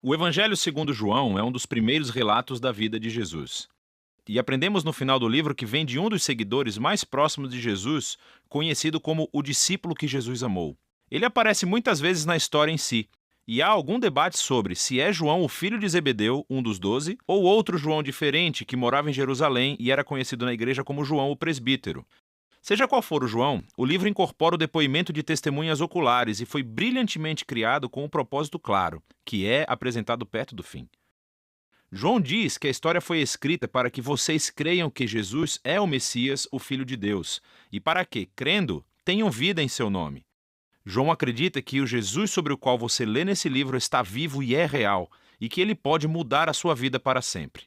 O Evangelho segundo João é um dos primeiros relatos da vida de Jesus. E aprendemos no final do livro que vem de um dos seguidores mais próximos de Jesus, conhecido como o discípulo que Jesus amou. Ele aparece muitas vezes na história em si, e há algum debate sobre se é João o filho de Zebedeu, um dos 12, ou outro João diferente que morava em Jerusalém e era conhecido na igreja como João o presbítero. Seja qual for o João, o livro incorpora o depoimento de testemunhas oculares e foi brilhantemente criado com um propósito claro, que é apresentado perto do fim. João diz que a história foi escrita para que vocês creiam que Jesus é o Messias, o Filho de Deus, e para que, crendo, tenham vida em seu nome. João acredita que o Jesus sobre o qual você lê nesse livro está vivo e é real, e que ele pode mudar a sua vida para sempre.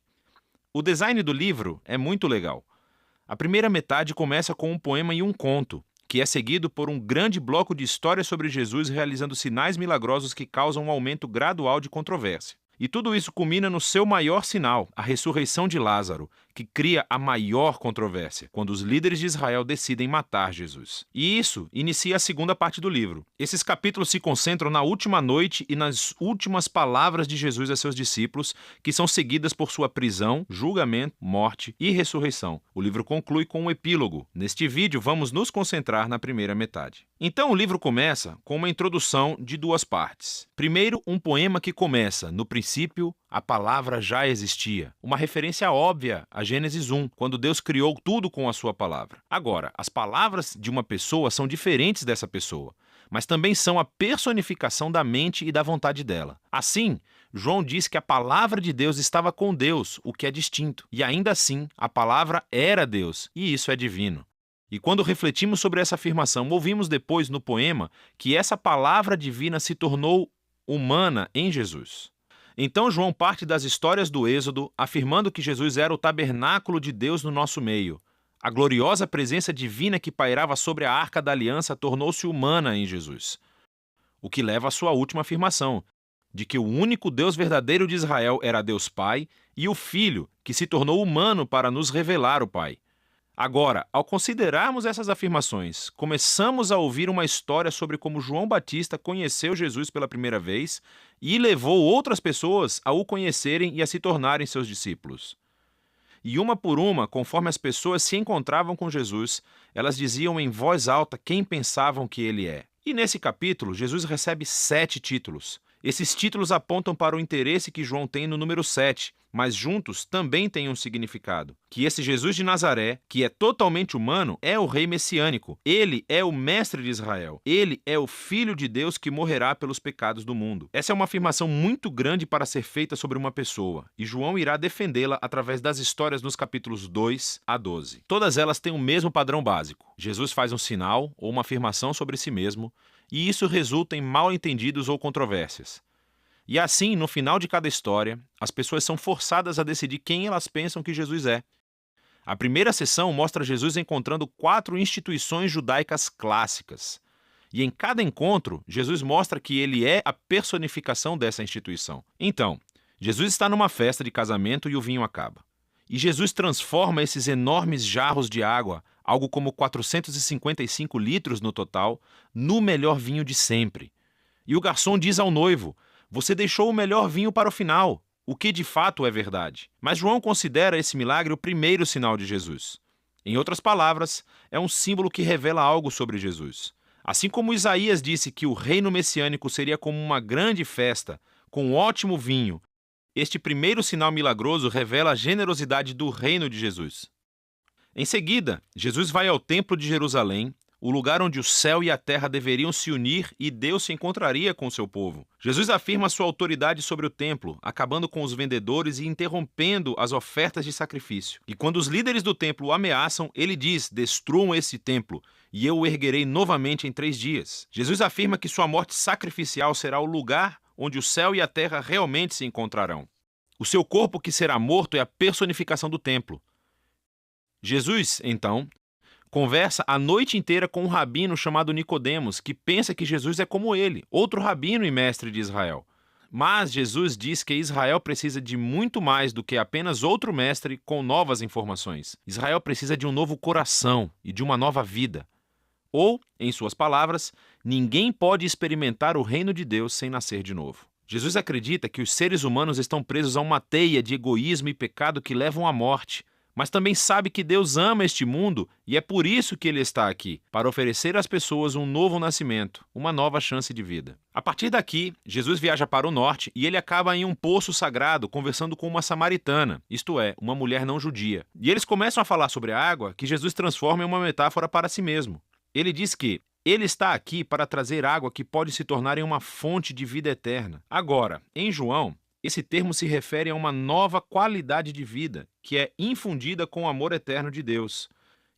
O design do livro é muito legal. A primeira metade começa com um poema e um conto, que é seguido por um grande bloco de histórias sobre Jesus realizando sinais milagrosos que causam um aumento gradual de controvérsia. E tudo isso culmina no seu maior sinal, a ressurreição de Lázaro, que cria a maior controvérsia, quando os líderes de Israel decidem matar Jesus. E isso inicia a segunda parte do livro. Esses capítulos se concentram na última noite e nas últimas palavras de Jesus a seus discípulos, que são seguidas por sua prisão, julgamento, morte e ressurreição. O livro conclui com um epílogo. Neste vídeo, vamos nos concentrar na primeira metade. Então, o livro começa com uma introdução de duas partes. Primeiro, um poema que começa, no princípio, a palavra já existia. Uma referência óbvia a Gênesis 1, quando Deus criou tudo com a sua palavra. Agora, as palavras de uma pessoa são diferentes dessa pessoa, mas também são a personificação da mente e da vontade dela. Assim, João diz que a palavra de Deus estava com Deus, o que é distinto. E ainda assim, a palavra era Deus, e isso é divino. E quando refletimos sobre essa afirmação, ouvimos depois no poema que essa palavra divina se tornou humana em Jesus. Então João parte das histórias do Êxodo, afirmando que Jesus era o tabernáculo de Deus no nosso meio. A gloriosa presença divina que pairava sobre a Arca da Aliança tornou-se humana em Jesus. O que leva à sua última afirmação, de que o único Deus verdadeiro de Israel era Deus Pai e o Filho, que se tornou humano para nos revelar o Pai. Agora, ao considerarmos essas afirmações, começamos a ouvir uma história sobre como João Batista conheceu Jesus pela primeira vez e levou outras pessoas a o conhecerem e a se tornarem seus discípulos. E uma por uma, conforme as pessoas se encontravam com Jesus, elas diziam em voz alta quem pensavam que ele é. E nesse capítulo, Jesus recebe 7 títulos. Esses títulos apontam para o interesse que João tem no número 7, mas juntos também têm um significado. Que esse Jesus de Nazaré, que é totalmente humano, é o rei messiânico. Ele é o mestre de Israel. Ele é o Filho de Deus que morrerá pelos pecados do mundo. Essa é uma afirmação muito grande para ser feita sobre uma pessoa, e João irá defendê-la através das histórias nos capítulos 2 a 12. Todas elas têm o mesmo padrão básico. Jesus faz um sinal ou uma afirmação sobre si mesmo, e isso resulta em mal-entendidos ou controvérsias. E assim, no final de cada história, as pessoas são forçadas a decidir quem elas pensam que Jesus é. A primeira sessão mostra Jesus encontrando 4 instituições judaicas clássicas. E em cada encontro, Jesus mostra que ele é a personificação dessa instituição. Então, Jesus está numa festa de casamento e o vinho acaba. E Jesus transforma esses enormes jarros de água, algo como 455 litros no total, no melhor vinho de sempre. E o garçom diz ao noivo: "Você deixou o melhor vinho para o final", o que de fato é verdade. Mas João considera esse milagre o primeiro sinal de Jesus. Em outras palavras, é um símbolo que revela algo sobre Jesus. Assim como Isaías disse que o reino messiânico seria como uma grande festa, com ótimo vinho, este primeiro sinal milagroso revela a generosidade do reino de Jesus. Em seguida, Jesus vai ao Templo de Jerusalém, o lugar onde o céu e a terra deveriam se unir e Deus se encontraria com seu povo. Jesus afirma sua autoridade sobre o templo, acabando com os vendedores e interrompendo as ofertas de sacrifício. E quando os líderes do templo o ameaçam, ele diz: "Destruam esse templo, e eu o erguerei novamente em 3 dias." Jesus afirma que sua morte sacrificial será o lugar onde o céu e a terra realmente se encontrarão. O seu corpo que será morto é a personificação do templo. Jesus, então, conversa a noite inteira com um rabino chamado Nicodemos, que pensa que Jesus é como ele, outro rabino e mestre de Israel. Mas Jesus diz que Israel precisa de muito mais do que apenas outro mestre com novas informações. Israel precisa de um novo coração e de uma nova vida. Ou, em suas palavras, ninguém pode experimentar o reino de Deus sem nascer de novo. Jesus acredita que os seres humanos estão presos a uma teia de egoísmo e pecado que levam à morte, mas também sabe que Deus ama este mundo e é por isso que ele está aqui, para oferecer às pessoas um novo nascimento, uma nova chance de vida. A partir daqui, Jesus viaja para o norte e ele acaba em um poço sagrado conversando com uma samaritana, isto é, uma mulher não judia. E eles começam a falar sobre a água que Jesus transforma em uma metáfora para si mesmo. Ele diz que ele está aqui para trazer água que pode se tornar em uma fonte de vida eterna. Agora, em João, esse termo se refere a uma nova qualidade de vida, que é infundida com o amor eterno de Deus.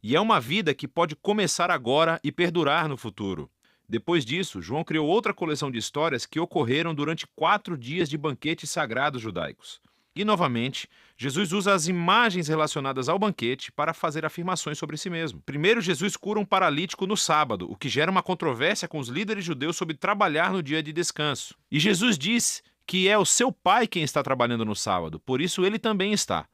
E é uma vida que pode começar agora e perdurar no futuro. Depois disso, João criou outra coleção de histórias que ocorreram durante 4 dias de banquetes sagrados judaicos. E, novamente, Jesus usa as imagens relacionadas ao banquete para fazer afirmações sobre si mesmo. Primeiro, Jesus cura um paralítico no sábado, o que gera uma controvérsia com os líderes judeus sobre trabalhar no dia de descanso. E Jesus diz que é o seu pai quem está trabalhando no sábado, por isso ele também está.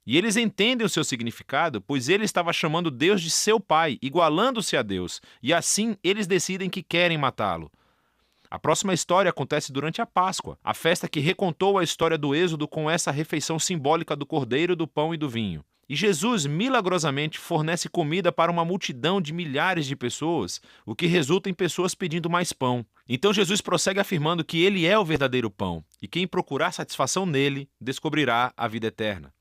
E eles entendem o seu significado, pois ele estava chamando Deus de seu pai, igualando-se a Deus, e assim eles decidem que querem matá-lo. A próxima história acontece durante a Páscoa, a festa que recontou a história do Êxodo com essa refeição simbólica do cordeiro, do pão e do vinho. E Jesus, milagrosamente, fornece comida para uma multidão de milhares de pessoas, o que resulta em pessoas pedindo mais pão. Então Jesus prossegue afirmando que ele é o verdadeiro pão, e quem procurar satisfação nele, descobrirá a vida eterna.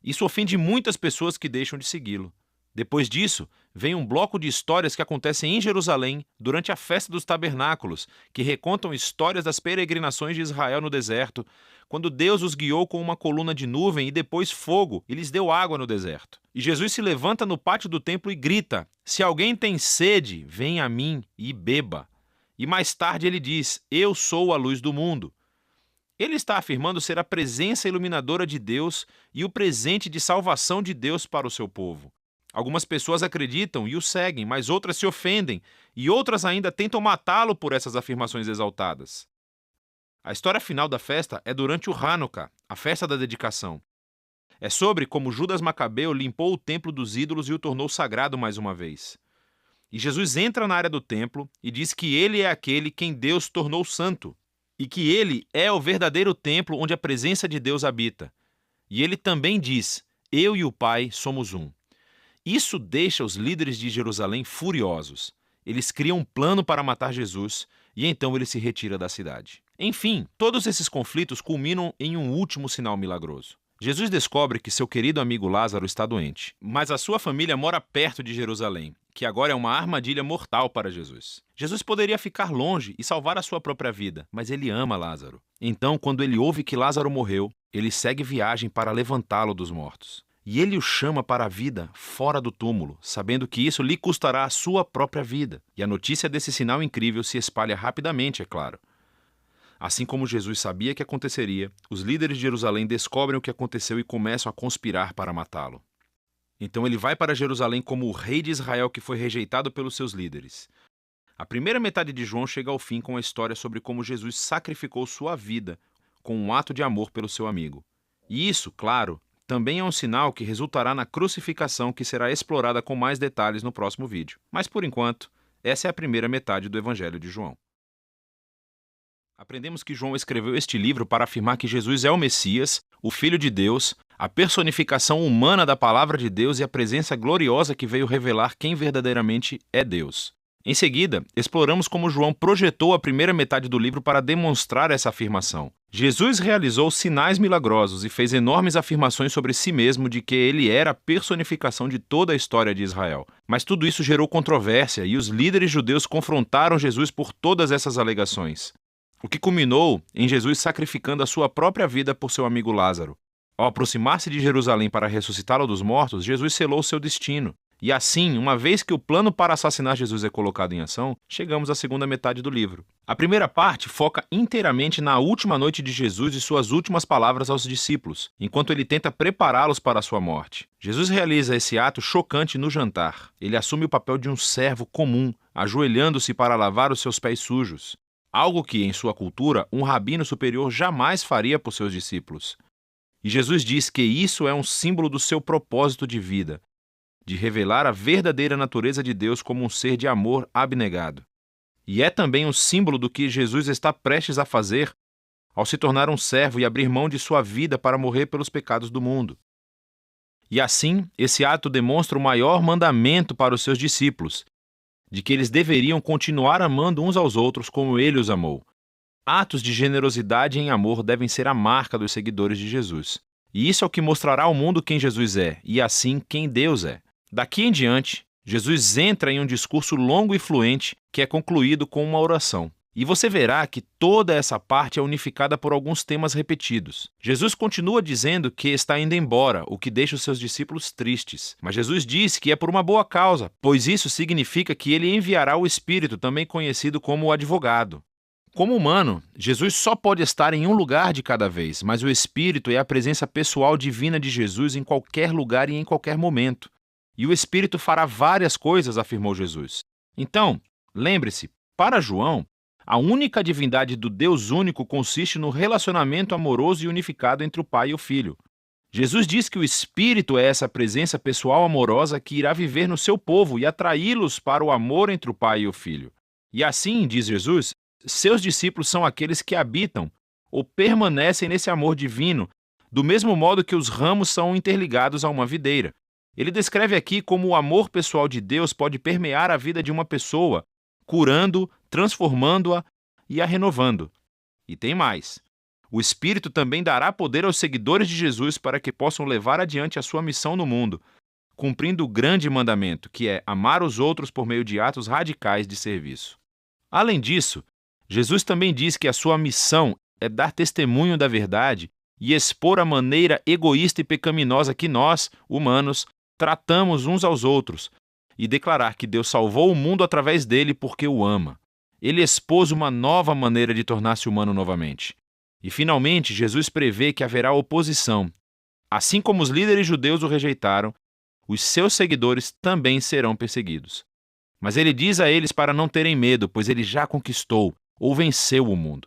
Isso ofende muitas pessoas que deixam de segui-lo. Depois disso, vem um bloco de histórias que acontecem em Jerusalém durante a festa dos tabernáculos, que recontam histórias das peregrinações de Israel no deserto, quando Deus os guiou com uma coluna de nuvem e depois fogo e lhes deu água no deserto. E Jesus se levanta no pátio do templo e grita: "Se alguém tem sede, venha a mim e beba." E mais tarde ele diz: "Eu sou a luz do mundo." Ele está afirmando ser a presença iluminadora de Deus e o presente de salvação de Deus para o seu povo. Algumas pessoas acreditam e o seguem, mas outras se ofendem, e outras ainda tentam matá-lo por essas afirmações exaltadas. A história final da festa é durante o Hanukkah, a festa da dedicação. É sobre como Judas Macabeu limpou o templo dos ídolos e o tornou sagrado mais uma vez. E Jesus entra na área do templo e diz que ele é aquele quem Deus tornou santo, e que ele é o verdadeiro templo onde a presença de Deus habita. E ele também diz: "Eu e o Pai somos um." Isso deixa os líderes de Jerusalém furiosos. Eles criam um plano para matar Jesus e então ele se retira da cidade. Enfim, todos esses conflitos culminam em um último sinal milagroso. Jesus descobre que seu querido amigo Lázaro está doente, mas a sua família mora perto de Jerusalém, que agora é uma armadilha mortal para Jesus. Jesus poderia ficar longe e salvar a sua própria vida, mas ele ama Lázaro. Então, quando ele ouve que Lázaro morreu, ele segue viagem para levantá-lo dos mortos. E ele o chama para a vida fora do túmulo, sabendo que isso lhe custará a sua própria vida. E a notícia desse sinal incrível se espalha rapidamente, é claro. Assim como Jesus sabia que aconteceria, os líderes de Jerusalém descobrem o que aconteceu e começam a conspirar para matá-lo. Então ele vai para Jerusalém como o rei de Israel que foi rejeitado pelos seus líderes. A primeira metade de João chega ao fim com a história sobre como Jesus sacrificou sua vida com um ato de amor pelo seu amigo. E isso, claro, também é um sinal que resultará na crucificação que será explorada com mais detalhes no próximo vídeo. Mas, por enquanto, essa é a primeira metade do Evangelho de João. Aprendemos que João escreveu este livro para afirmar que Jesus é o Messias, o Filho de Deus, a personificação humana da Palavra de Deus e a presença gloriosa que veio revelar quem verdadeiramente é Deus. Em seguida, exploramos como João projetou a primeira metade do livro para demonstrar essa afirmação. Jesus realizou sinais milagrosos e fez enormes afirmações sobre si mesmo de que ele era a personificação de toda a história de Israel. Mas tudo isso gerou controvérsia e os líderes judeus confrontaram Jesus por todas essas alegações. O que culminou em Jesus sacrificando a sua própria vida por seu amigo Lázaro. Ao aproximar-se de Jerusalém para ressuscitá-lo dos mortos, Jesus selou seu destino. E assim, uma vez que o plano para assassinar Jesus é colocado em ação, chegamos à segunda metade do livro. A primeira parte foca inteiramente na última noite de Jesus e suas últimas palavras aos discípulos, enquanto ele tenta prepará-los para a sua morte. Jesus realiza esse ato chocante no jantar. Ele assume o papel de um servo comum, ajoelhando-se para lavar os seus pés sujos. Algo que, em sua cultura, um rabino superior jamais faria por seus discípulos. E Jesus diz que isso é um símbolo do seu propósito de vida, de revelar a verdadeira natureza de Deus como um ser de amor abnegado. E é também um símbolo do que Jesus está prestes a fazer ao se tornar um servo e abrir mão de sua vida para morrer pelos pecados do mundo. E assim, esse ato demonstra o maior mandamento para os seus discípulos, de que eles deveriam continuar amando uns aos outros como ele os amou. Atos de generosidade em amor devem ser a marca dos seguidores de Jesus. E isso é o que mostrará ao mundo quem Jesus é, e assim quem Deus é. Daqui em diante, Jesus entra em um discurso longo e fluente que é concluído com uma oração. E você verá que toda essa parte é unificada por alguns temas repetidos. Jesus continua dizendo que está indo embora, o que deixa os seus discípulos tristes. Mas Jesus diz que é por uma boa causa, pois isso significa que ele enviará o Espírito, também conhecido como o advogado. Como humano, Jesus só pode estar em um lugar de cada vez, mas o Espírito é a presença pessoal divina de Jesus em qualquer lugar e em qualquer momento. E o Espírito fará várias coisas, afirmou Jesus. Então, lembre-se, para João, a única divindade do Deus único consiste no relacionamento amoroso e unificado entre o Pai e o Filho. Jesus diz que o Espírito é essa presença pessoal amorosa que irá viver no seu povo e atraí-los para o amor entre o Pai e o Filho. E assim, diz Jesus, seus discípulos são aqueles que habitam ou permanecem nesse amor divino, do mesmo modo que os ramos são interligados a uma videira. Ele descreve aqui como o amor pessoal de Deus pode permear a vida de uma pessoa, curando, transformando-a e a renovando. E tem mais. O Espírito também dará poder aos seguidores de Jesus para que possam levar adiante a sua missão no mundo, cumprindo o grande mandamento, que é amar os outros por meio de atos radicais de serviço. Além disso, Jesus também diz que a sua missão é dar testemunho da verdade e expor a maneira egoísta e pecaminosa que nós, humanos, tratamos uns aos outros, e declarar que Deus salvou o mundo através dele porque o ama. Ele expôs uma nova maneira de tornar-se humano novamente. E, finalmente, Jesus prevê que haverá oposição. Assim como os líderes judeus o rejeitaram, os seus seguidores também serão perseguidos. Mas ele diz a eles para não terem medo, pois ele já conquistou ou venceu o mundo.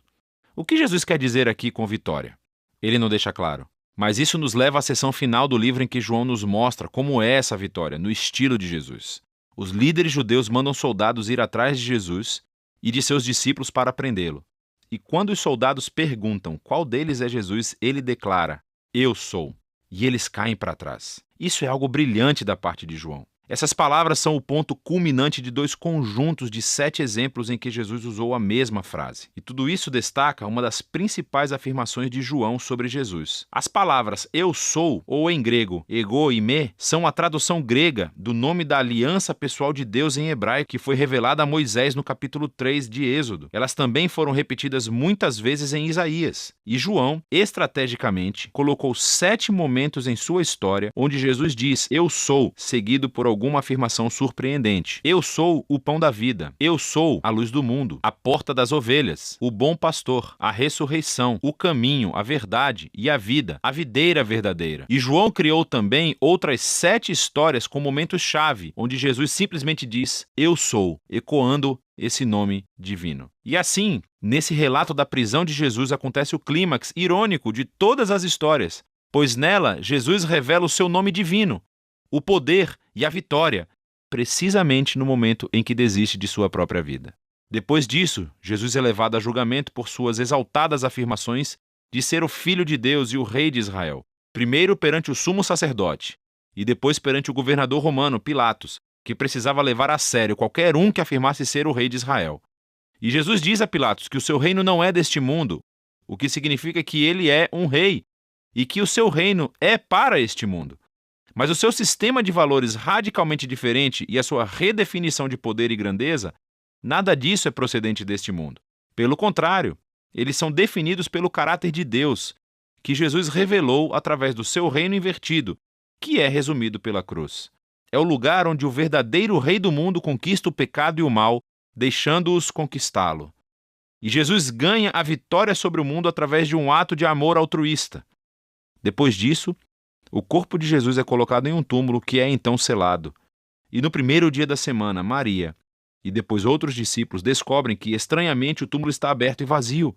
O que Jesus quer dizer aqui com vitória? Ele não deixa claro. Mas isso nos leva à seção final do livro em que João nos mostra como é essa vitória, no estilo de Jesus. Os líderes judeus mandam soldados ir atrás de Jesus e de seus discípulos para prendê-lo. E quando os soldados perguntam qual deles é Jesus, ele declara, "Eu sou." E eles caem para trás. Isso é algo brilhante da parte de João. Essas palavras são o ponto culminante de 2 conjuntos de 7 exemplos em que Jesus usou a mesma frase. E tudo isso destaca uma das principais afirmações de João sobre Jesus. As palavras "eu sou", ou em grego ego e me, são a tradução grega do nome da aliança pessoal de Deus em hebraico que foi revelada a Moisés no capítulo 3 de Êxodo. Elas também foram repetidas muitas vezes em Isaías. E João, estrategicamente, colocou 7 momentos em sua história onde Jesus diz "eu sou", seguido por alguma afirmação surpreendente. Eu sou o pão da vida. Eu sou a luz do mundo, a porta das ovelhas, o bom pastor, a ressurreição, o caminho, a verdade e a vida, a videira verdadeira. E João criou também outras 7 histórias com momentos-chave, onde Jesus simplesmente diz "eu sou", ecoando esse nome divino. E assim, nesse relato da prisão de Jesus acontece o clímax irônico de todas as histórias, pois nela Jesus revela o seu nome divino, o poder e a vitória, precisamente no momento em que desiste de sua própria vida. Depois disso, Jesus é levado a julgamento por suas exaltadas afirmações de ser o Filho de Deus e o Rei de Israel, primeiro perante o sumo sacerdote e depois perante o governador romano, Pilatos, que precisava levar a sério qualquer um que afirmasse ser o Rei de Israel. E Jesus diz a Pilatos que o seu reino não é deste mundo, o que significa que ele é um rei e que o seu reino é para este mundo. Mas o seu sistema de valores radicalmente diferente e a sua redefinição de poder e grandeza, nada disso é procedente deste mundo. Pelo contrário, eles são definidos pelo caráter de Deus, que Jesus revelou através do seu reino invertido, que é resumido pela cruz. É o lugar onde o verdadeiro rei do mundo conquista o pecado e o mal, deixando-os conquistá-lo. E Jesus ganha a vitória sobre o mundo através de um ato de amor altruísta. Depois disso, o corpo de Jesus é colocado em um túmulo que é então selado. E no primeiro dia da semana, Maria e depois outros discípulos descobrem que, estranhamente, o túmulo está aberto e vazio.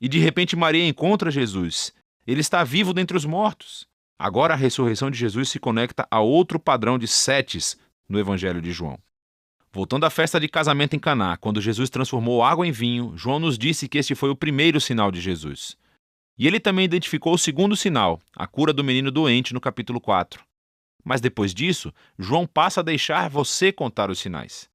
E de repente Maria encontra Jesus. Ele está vivo dentre os mortos. Agora a ressurreição de Jesus se conecta a outro padrão de setes no Evangelho de João. Voltando à festa de casamento em Caná, quando Jesus transformou água em vinho, João nos disse que este foi o primeiro sinal de Jesus. E ele também identificou o segundo sinal, a cura do menino doente, no capítulo 4. Mas depois disso, João passa a deixar você contar os sinais.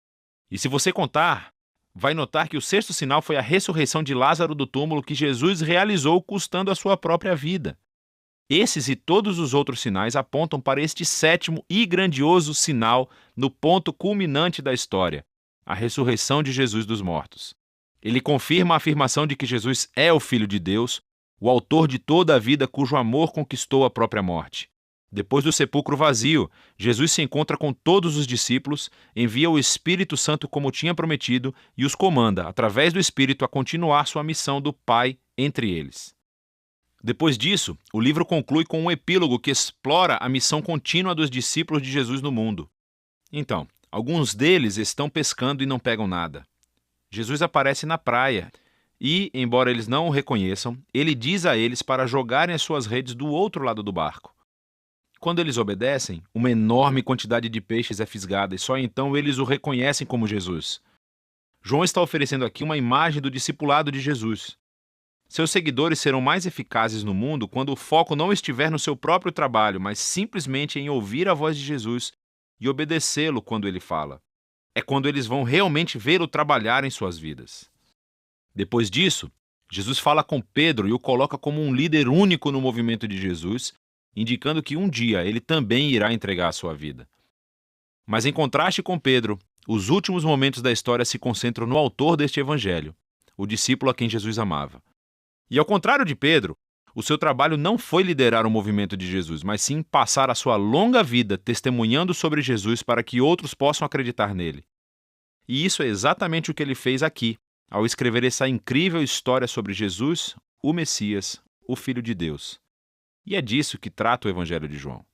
E se você contar, vai notar que o sexto sinal foi a ressurreição de Lázaro do túmulo que Jesus realizou custando a sua própria vida. Esses e todos os outros sinais apontam para este sétimo e grandioso sinal no ponto culminante da história, a ressurreição de Jesus dos mortos. Ele confirma a afirmação de que Jesus é o Filho de Deus, o autor de toda a vida cujo amor conquistou a própria morte. Depois do sepulcro vazio, Jesus se encontra com todos os discípulos, envia o Espírito Santo como tinha prometido e os comanda, através do Espírito, a continuar sua missão do Pai entre eles. Depois disso, o livro conclui com um epílogo que explora a missão contínua dos discípulos de Jesus no mundo. Então, alguns deles estão pescando e não pegam nada. Jesus aparece na praia e, embora eles não o reconheçam, ele diz a eles para jogarem as suas redes do outro lado do barco. Quando eles obedecem, uma enorme quantidade de peixes é fisgada e só então eles o reconhecem como Jesus. João está oferecendo aqui uma imagem do discipulado de Jesus. Seus seguidores serão mais eficazes no mundo quando o foco não estiver no seu próprio trabalho, mas simplesmente em ouvir a voz de Jesus e obedecê-lo quando ele fala. É quando eles vão realmente vê-lo trabalhar em suas vidas. Depois disso, Jesus fala com Pedro e o coloca como um líder único no movimento de Jesus, indicando que um dia ele também irá entregar a sua vida. Mas em contraste com Pedro, os últimos momentos da história se concentram no autor deste evangelho, o discípulo a quem Jesus amava. E ao contrário de Pedro, o seu trabalho não foi liderar o movimento de Jesus, mas sim passar a sua longa vida testemunhando sobre Jesus para que outros possam acreditar nele. E isso é exatamente o que ele fez aqui, ao escrever essa incrível história sobre Jesus, o Messias, o Filho de Deus. E é disso que trata o Evangelho de João.